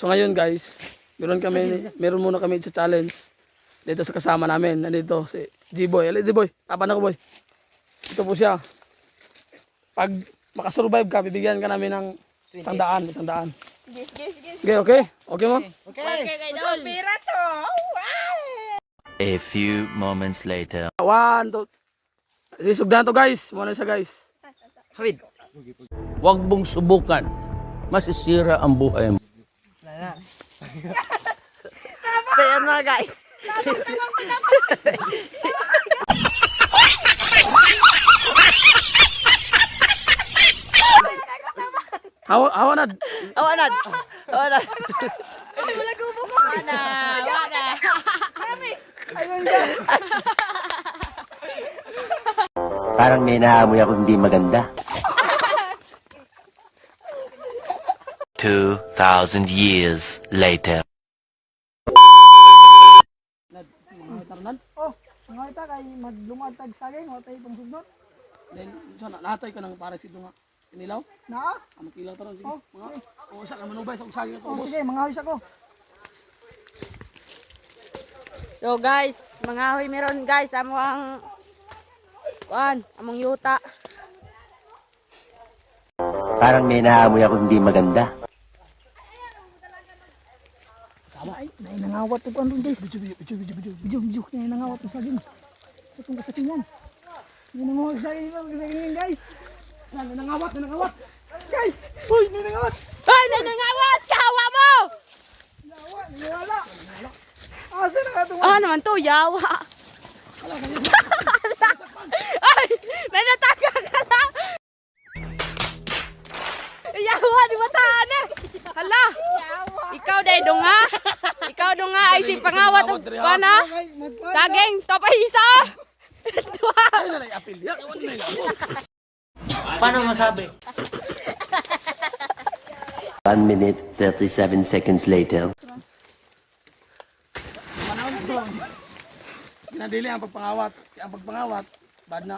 So ngayon guys, meron muna kami sa challenge dito sa kasama namin. Nandito si G-Boy. LED Boy, tapan ako boy. Ito po siya. Pag makasurvive ka, bibigyan ka namin ng 100. Yes. Okay? Okay mo? Okay, idol. Pira to. A few moments later. 1, 2. Sisugdan to guys. Muna siya guys. Hawid. Huwag mong subukan. Masisira ang buhay mo. So yan mga guys. Hawanad. Awanad. Ay, wala gubo ko. Wala. Parang may naamoy ako hindi maganda. 2,000 years later. Oh, mga ita kay maglumagtag saging, wa tay pangsugdon. Then, so, natay ka ng para si nga. Inilaw? Naa? Ang kilang taron. Sige. Mga, o isa ka manubay sa ugsagin ko. Oh, sige, mga hawis ako. So guys, mga ahoy meron guys, among among yuta. Parang may naamoy ako hindi maganda. Sama ay, nangawat ko ano guys. Video, nangawat ng saging. Sa tong kasakingan. Nangawat saging guys. Nangawat. Guys, uy, nangawat. Hoy, nanangawat! Kahawa mo! Nawala. Asa na ka ito? Ah, naman to, yawa. Ay, nanataka ka na. Yawa, di bataan eh. Hala, ikaw day dunga. Ikaw dunga ay si pangawat og kana. Saging, topahisa. Ay, nanay apil. Yan, iwan na yun. Paano masabi? 1 minute, 37 seconds later. Ginadili ang pagpangawat. Ang pagpangawat, bad na.